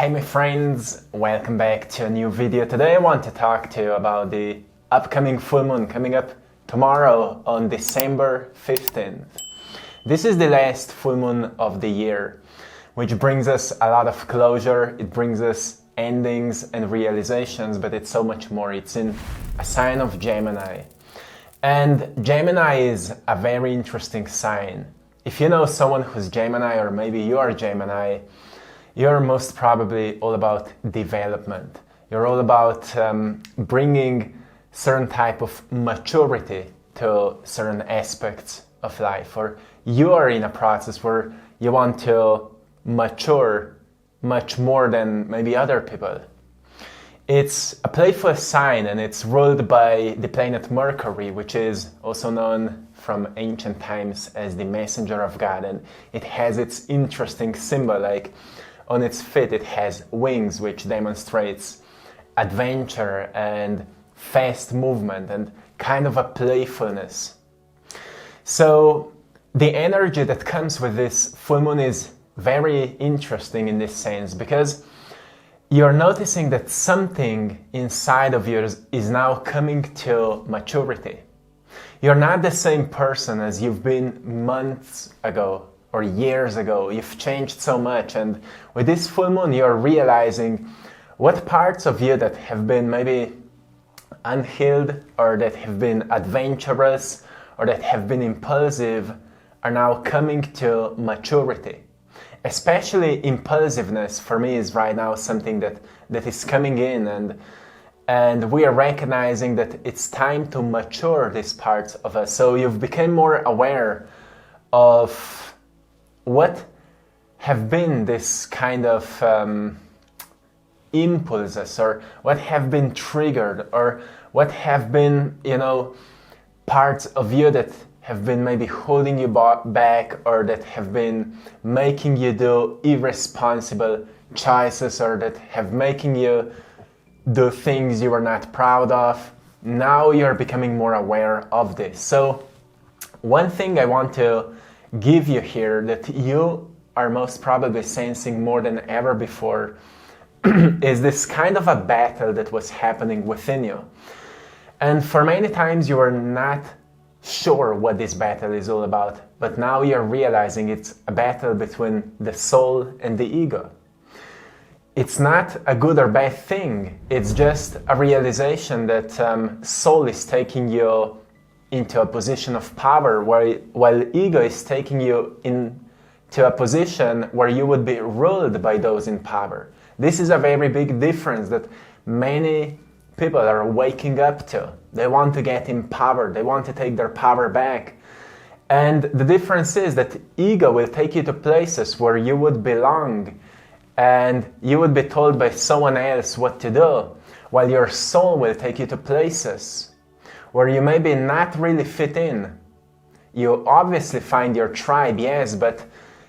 Hey my friends, welcome back to a new video. Today I want to talk to you about the upcoming full moon coming up tomorrow on December 15th. This is the last full moon of the year, which brings us a lot of closure, it brings us endings and realizations, but it's so much more. It's in a sign of Gemini. And Gemini is a very interesting sign. If you know someone who's Gemini, or maybe you are Gemini, you're most probably all about development. You're all about bringing certain type of maturity to certain aspects of life, or you are in a process where you want to mature much more than maybe other people. It's a playful sign, and it's ruled by the planet Mercury, which is also known from ancient times as the messenger of God, and it has its interesting symbol. Like on its feet it has wings, which demonstrates adventure and fast movement and kind of a playfulness. So the energy that comes with this full moon is very interesting in this sense, because you're noticing that something inside of yours is now coming to maturity. You're not the same person as you've been months ago or years ago. You've changed so much, and with this full moon you're realizing what parts of you that have been maybe unhealed, or that have been adventurous, or that have been impulsive, are now coming to maturity. Especially impulsiveness for me is right now something that is coming in, and we are recognizing that it's time to mature these parts of us. So you've become more aware of what have been this kind of impulses, or what have been triggered, or what have been, parts of you that have been maybe holding you back, or that have been making you do irresponsible choices, or that have making you do things you are not proud of. Now you're becoming more aware of this. So one thing I want to give you here that you are most probably sensing more than ever before is this kind of a battle that was happening within you. And for many times you were not sure what this battle is all about, but now you're realizing it's a battle between the soul and the ego. It's not a good or bad thing, it's just a realization that soul is taking you into a position of power, while ego is taking you into a position where you would be ruled by those in power. This is a very big difference that many people are waking up to. They want to get in power, they want to take their power back. And the difference is that ego will take you to places where you would belong, and you would be told by someone else what to do, while your soul will take you to places where you maybe not really fit in. You obviously find your tribe, yes, but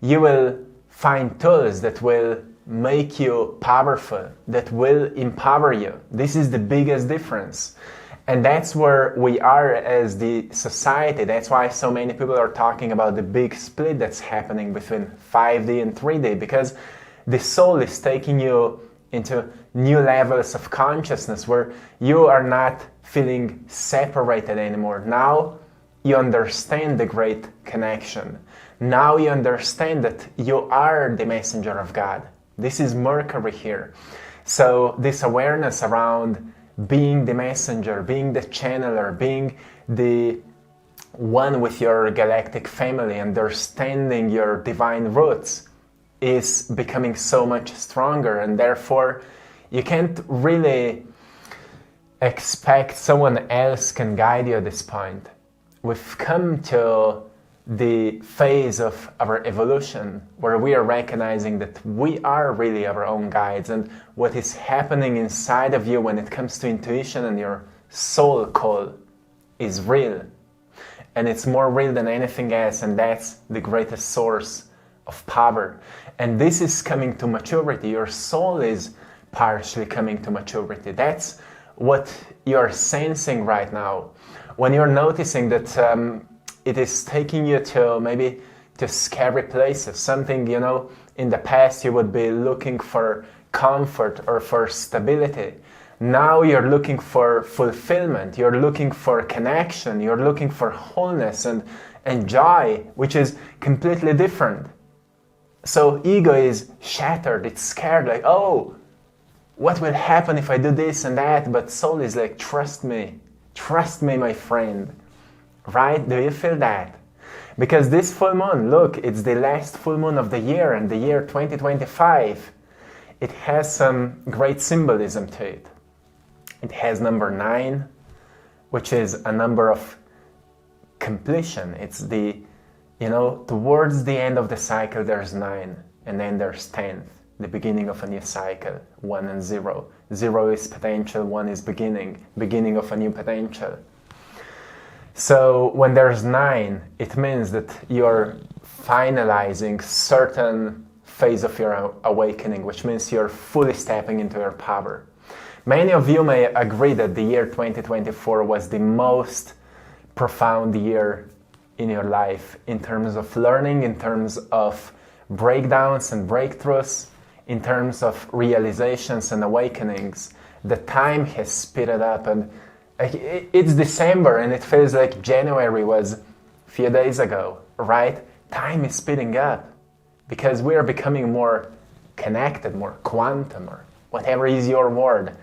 you will find tools that will make you powerful, that will empower you. This is the biggest difference. And that's where we are as the society. That's why so many people are talking about the big split that's happening between 5D and 3D, because the soul is taking you into new levels of consciousness where you are not feeling separated anymore. Now you understand the great connection. Now you understand that you are the messenger of God. This is Mercury here. So this awareness around being the messenger, being the channeler, being the one with your galactic family, understanding your divine roots, is becoming so much stronger, and therefore you can't really expect someone else can guide you at this point. We've come to the phase of our evolution where we are recognizing that we are really our own guides, and what is happening inside of you when it comes to intuition and your soul call is real, and it's more real than anything else, and that's the greatest source of power. And this is coming to maturity. Your soul is partially coming to maturity. That's what you're sensing right now when you're noticing that it is taking you to maybe to scary places, something, in the past you would be looking for comfort or for stability. Now you're looking for fulfillment, you're looking for connection, you're looking for wholeness and joy, which is completely different. So ego is shattered, it's scared, like, oh, what will happen if I do this and that? But soul is like, trust me, my friend. Right? Do you feel that? Because this full moon, look, it's the last full moon of the year, and the year 2025, it has some great symbolism to it. It has number 9, which is a number of completion. It's the, towards the end of the cycle there's 9, and then there's 10th, the beginning of a new cycle, 1 and 0. 0 is potential, 1 is beginning of a new potential. So when there's 9, it means that you're finalizing certain phase of your awakening, which means you're fully stepping into your power. Many of you may agree that the year 2024 was the most profound year in your life in terms of learning, in terms of breakdowns and breakthroughs, in terms of realizations and awakenings. The time has speeded up, and it's December and it feels like January was a few days ago, right? Time is speeding up because we are becoming more connected, more quantum, or whatever is your word.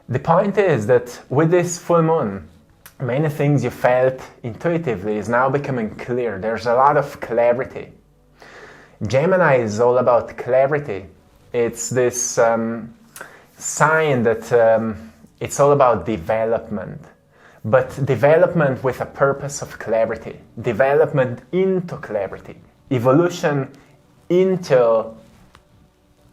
The point is that with this full moon, many things you felt intuitively is now becoming clear. There's a lot of clarity. Gemini is all about clarity. It's this sign that it's all about development, but development with a purpose of clarity, development into clarity, evolution into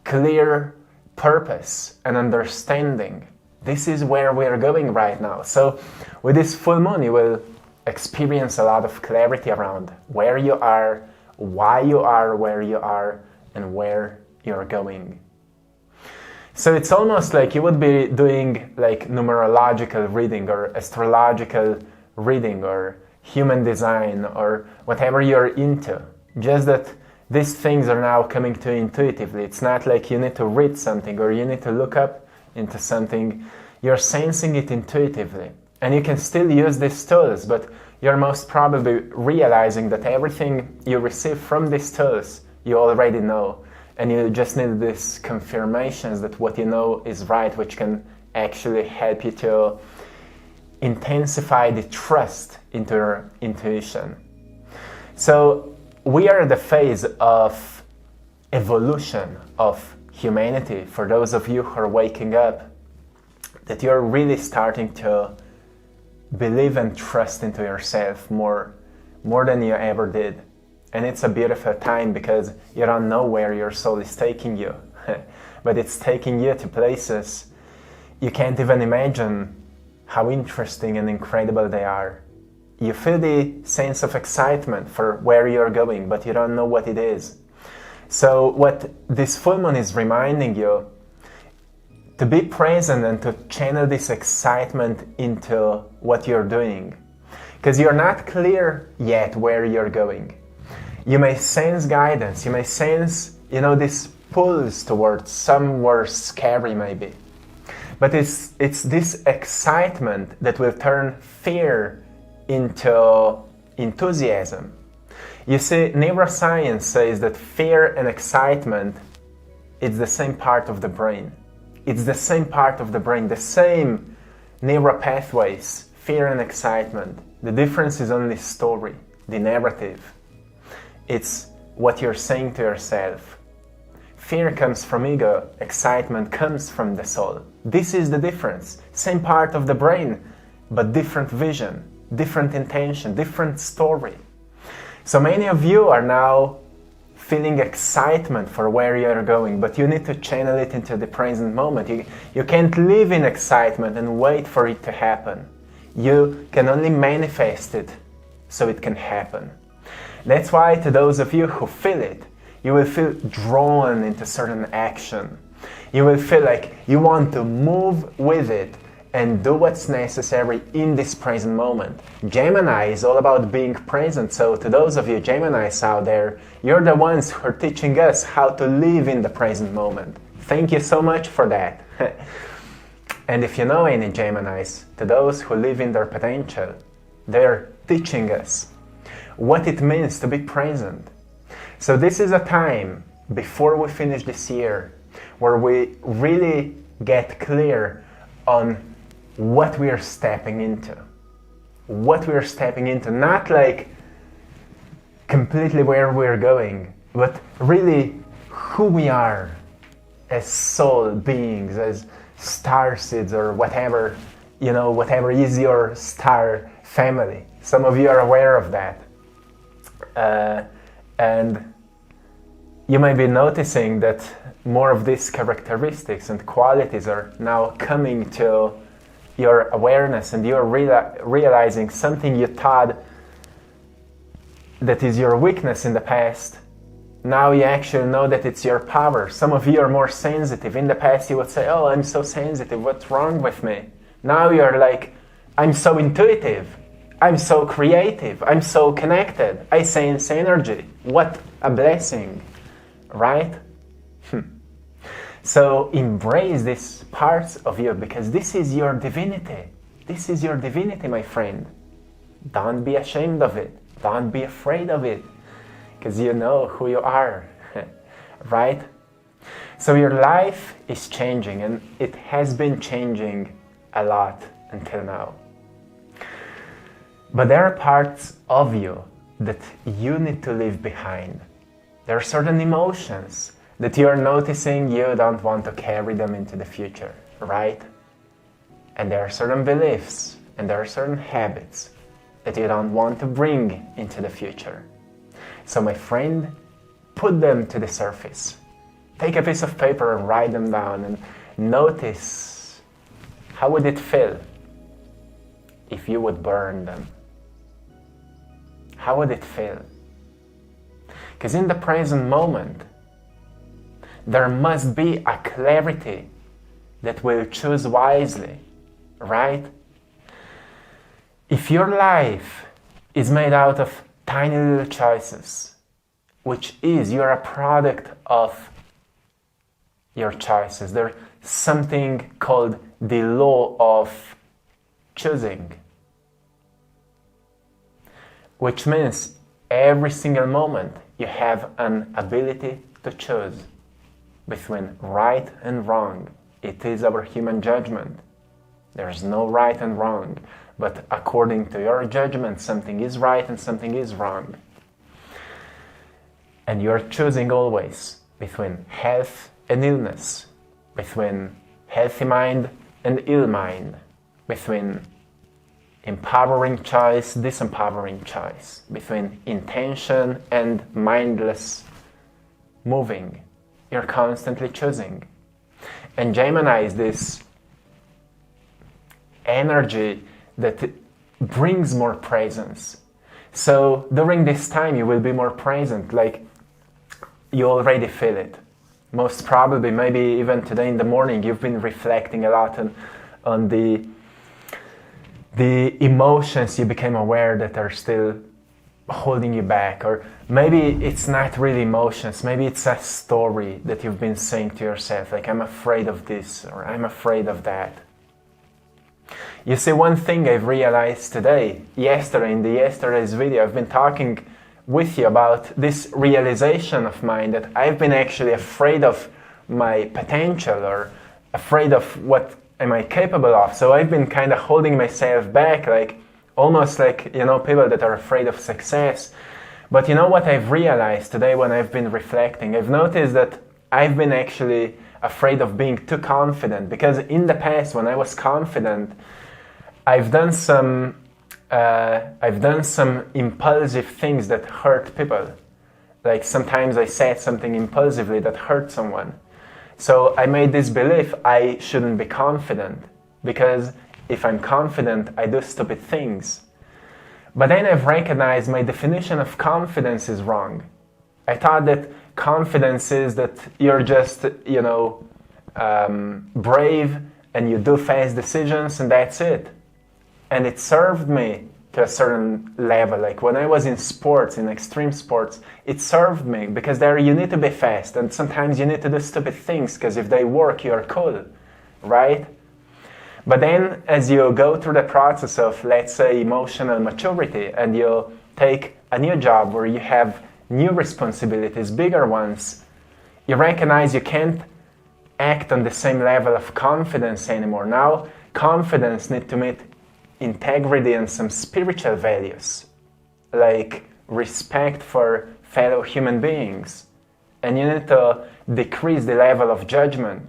clear purpose and understanding. This is where we're going right now. So with this full moon, you will experience a lot of clarity around where you are, why you are where you are, and where you're going. So it's almost like you would be doing like numerological reading or astrological reading or human design or whatever you're into. Just that these things are now coming to you intuitively. It's not like you need to read something or you need to look up into something. You're sensing it intuitively. And you can still use these tools, but you're most probably realizing that everything you receive from these tools you already know. And you just need these confirmations that what you know is right, which can actually help you to intensify the trust into your intuition. So we are at the phase of evolution of humanity. For those of you who are waking up, that you're really starting to believe and trust into yourself more than you ever did. And it's a beautiful time because you don't know where your soul is taking you, but it's taking you to places you can't even imagine how interesting and incredible they are. You feel the sense of excitement for where you're going, but you don't know what it is. So what this full moon is reminding you, to be present and to channel this excitement into what you're doing. Because you're not clear yet where you're going. You may sense guidance, you may sense, this pulls towards somewhere scary maybe. But it's this excitement that will turn fear into enthusiasm. You see, neuroscience says that fear and excitement, it's the same part of the brain. It's the same part of the brain, the same neural pathways, fear and excitement. The difference is only story, the narrative. It's what you're saying to yourself. Fear comes from ego, excitement comes from the soul. This is the difference. Same part of the brain, but different vision, different intention, different story. So many of you are now feeling excitement for where you're going, but you need to channel it into the present moment. You can't live in excitement and wait for it to happen. You can only manifest it so it can happen. That's why to those of you who feel it, you will feel drawn into certain action. You will feel like you want to move with it and do what's necessary in this present moment. Gemini is all about being present, so to those of you Geminis out there, you're the ones who are teaching us how to live in the present moment. Thank you so much for that. And if you know any Geminis, to those who live in their potential, they're teaching us what it means to be present. So this is a time before we finish this year where we really get clear on what we are stepping into. What we are stepping into, not like completely where we're going, but really who we are as soul beings, as star seeds, or whatever, whatever is your star family. Some of you are aware of that. And you may be noticing that more of these characteristics and qualities are now coming to your awareness, and you're realizing something you thought that is your weakness in the past. Now you actually know that it's your power. Some of you are more sensitive. In the past you would say, oh, I'm so sensitive, what's wrong with me? Now you're like, I'm so intuitive, I'm so creative, I'm so connected, I sense energy. What a blessing, right? So embrace these parts of you, because this is your divinity. This is your divinity, my friend. Don't be ashamed of it. Don't be afraid of it, because you know who you are, right? So your life is changing, and it has been changing a lot until now. But there are parts of you that you need to leave behind. There are certain emotions that you are noticing you don't want to carry them into the future, right? And there are certain beliefs and there are certain habits that you don't want to bring into the future. So my friend, put them to the surface. Take a piece of paper and write them down and notice how would it feel if you would burn them. How would it feel? Because in the present moment, there must be a clarity that will choose wisely, right? If your life is made out of tiny little choices, which is you're a product of your choices, there's something called the law of choosing, which means every single moment you have an ability to choose between right and wrong. It is our human judgment. There's no right and wrong, but according to your judgment, something is right and something is wrong. And you're choosing always between health and illness, between healthy mind and ill mind, between empowering choice, disempowering choice, between intention and mindless moving. You're constantly choosing. And Gemini is this energy that brings more presence. So during this time you will be more present, like you already feel it. Most probably, maybe even today in the morning, you've been reflecting a lot on the emotions you became aware that are still holding you back. Or maybe it's not really emotions, maybe it's a story that you've been saying to yourself, like, I'm afraid of this, or I'm afraid of that. You see, one thing I've realized today, in yesterday's video, I've been talking with you about this realization of mine that I've been actually afraid of my potential, or afraid of what am I capable of. So I've been kind of holding myself back, like almost like, people that are afraid of success. But you know what I've realized today when I've been reflecting? I've noticed that I've been actually afraid of being too confident, because in the past when I was confident, I've done some impulsive things that hurt people. Like sometimes I said something impulsively that hurt someone. So I made this belief I shouldn't be confident, because if I'm confident, I do stupid things. But then I've recognized my definition of confidence is wrong. I thought that confidence is that you're just, brave and you do fast decisions and that's it. And it served me to to a certain level. Like when I was in sports, in extreme sports, it served me because there you need to be fast and sometimes you need to do stupid things because if they work, you're cool, right? But then as you go through the process of, let's say, emotional maturity and you take a new job where you have new responsibilities, bigger ones, you recognize you can't act on the same level of confidence anymore. Now, confidence needs to meet integrity and some spiritual values, like respect for fellow human beings. And you need to decrease the level of judgment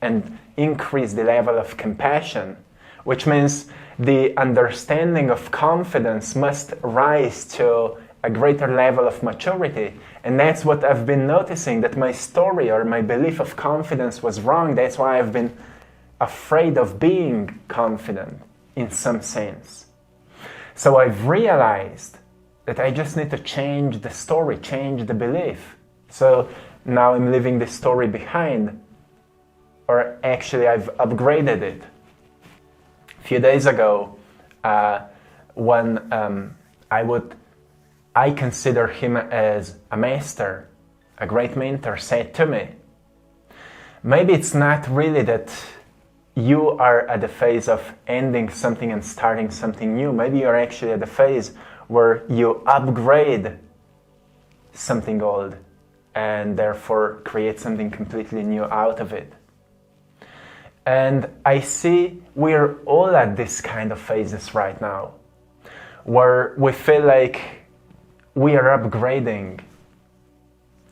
and increase the level of compassion, which means the understanding of confidence must rise to a greater level of maturity. And that's what I've been noticing, that my story or my belief of confidence was wrong. That's why I've been afraid of being confident in some sense. So I've realized that I just need to change the story, change the belief. So now I'm leaving the story behind, or actually I've upgraded it. A few days ago, when I consider him as a master, a great mentor, said to me, maybe it's not really that you are at the phase of ending something and starting something new. Maybe you're actually at the phase where you upgrade something old and therefore create something completely new out of it. And I see we're all at this kind of phases right now, where we feel like we are upgrading.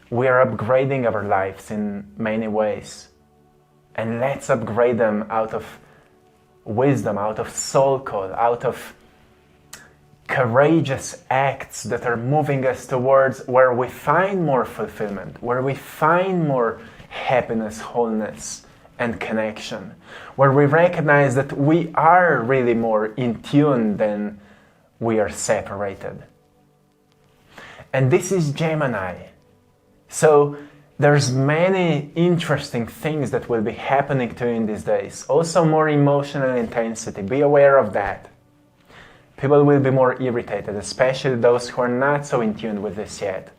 We are upgrading our lives in many ways. And let's upgrade them out of wisdom, out of soul call, out of courageous acts that are moving us towards where we find more fulfillment, where we find more happiness, wholeness, and connection, where we recognize that we are really more in tune than we are separated. And this is Gemini. So there's many interesting things that will be happening to you in these days. Also more emotional intensity. Be aware of that. People will be more irritated, especially those who are not so in tune with this yet.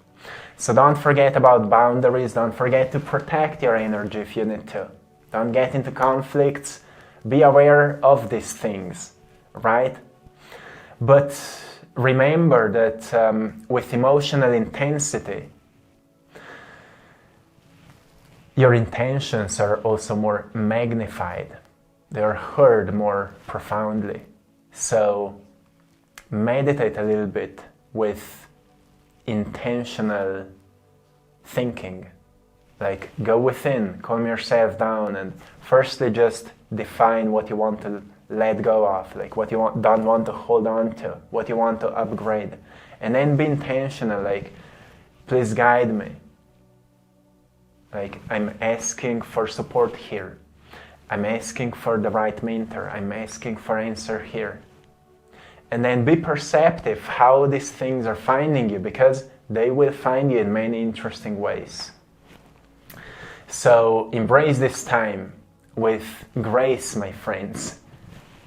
So don't forget about boundaries. Don't forget to protect your energy if you need to. Don't get into conflicts. Be aware of these things, right? But remember that with emotional intensity, your intentions are also more magnified. They are heard more profoundly. So meditate a little bit with intentional thinking. Like go within, calm yourself down, and firstly just define what you want to let go of, like what you don't want to hold on to, what you want to upgrade. And then be intentional, like please guide me. Like I'm asking for support here. I'm asking for the right mentor. I'm asking for answer here. And then be perceptive how these things are finding you, because they will find you in many interesting ways. So embrace this time with grace, my friends.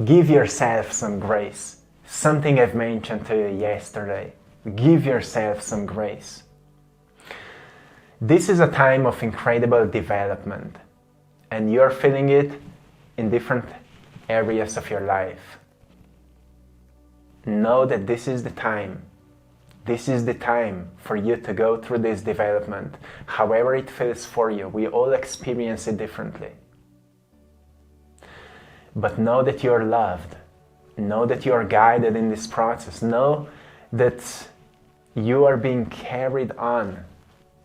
Give yourself some grace. Something I've mentioned to you yesterday. Give yourself some grace. This is a time of incredible development, and you're feeling it in different areas of your life. Know that this is the time. This is the time for you to go through this development, however it feels for you. We all experience it differently. But know that you're loved. Know that you are guided in this process. Know that you are being carried on.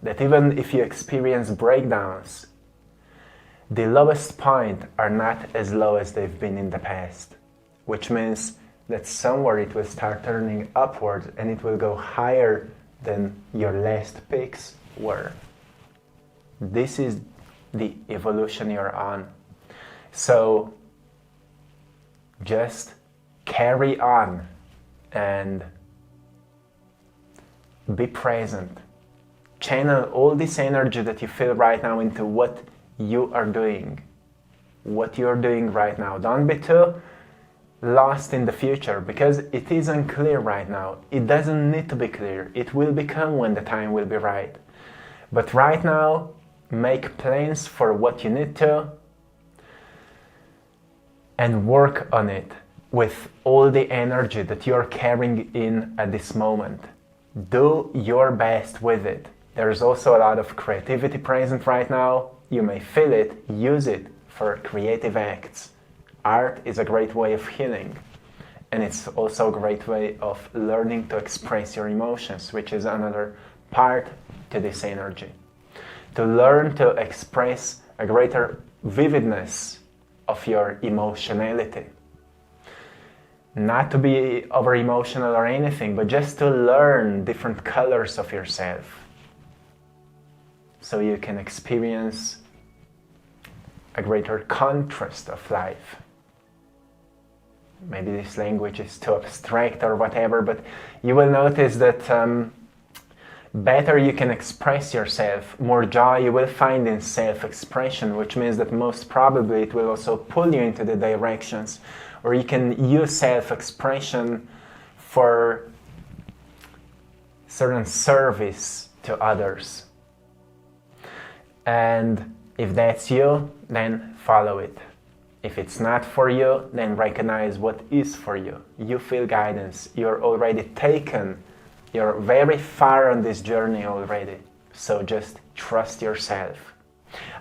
That even if you experience breakdowns, the lowest point are not as low as they've been in the past, which means that somewhere it will start turning upward and it will go higher than your last peaks were. This is the evolution you're on. So just carry on and be present. Channel all this energy that you feel right now into what you are doing. What you're doing right now. Don't be too lost in the future, because it is unclear right now. It doesn't need to be clear. It will become when the time will be right. But right now, make plans for what you need to and work on it with all the energy that you're carrying in at this moment. Do your best with it. There's also a lot of creativity present right now. You may feel it, use it for creative acts. Art is a great way of healing, and it's also a great way of learning to express your emotions, which is another part to this energy. To learn to express a greater vividness of your emotionality. Not to be over emotional or anything, but just to learn different colors of yourself, so you can experience a greater contrast of life. Maybe this language is too abstract or whatever, but you will notice that better you can express yourself, more joy you will find in self-expression, which means that most probably it will also pull you into the directions where you can use self-expression for certain service to others. And if that's you, then follow it. If it's not for you, then recognize what is for you. You feel guidance. You're already taken. You're very far on this journey already. So just trust yourself.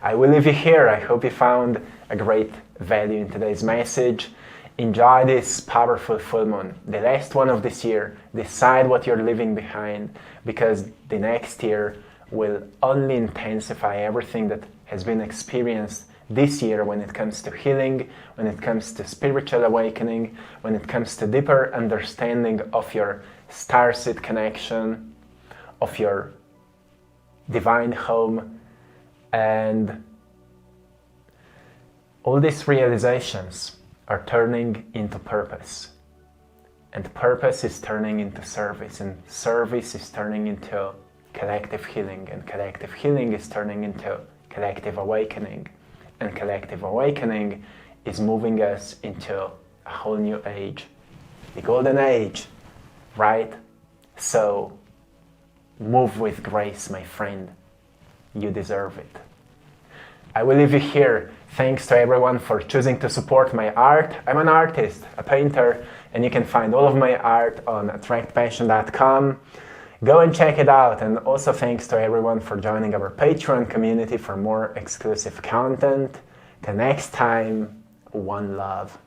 I will leave you here. I hope you found a great value in today's message. Enjoy this powerful full moon, the last one of this year. Decide what you're leaving behind, because the next year will only intensify everything that has been experienced this year when it comes to healing, when it comes to spiritual awakening, when it comes to deeper understanding of your starseed connection, of your divine home, and all these realizations are turning into purpose. And purpose is turning into service, and service is turning into collective healing, and collective healing is turning into collective awakening. And collective awakening is moving us into a whole new age. The golden age, right? So, move with grace, my friend. You deserve it. I will leave you here. Thanks to everyone for choosing to support my art. I'm an artist, a painter, and you can find all of my art on AttractPassion.com. Go and check it out, and also thanks to everyone for joining our Patreon community for more exclusive content. Till next time, one love.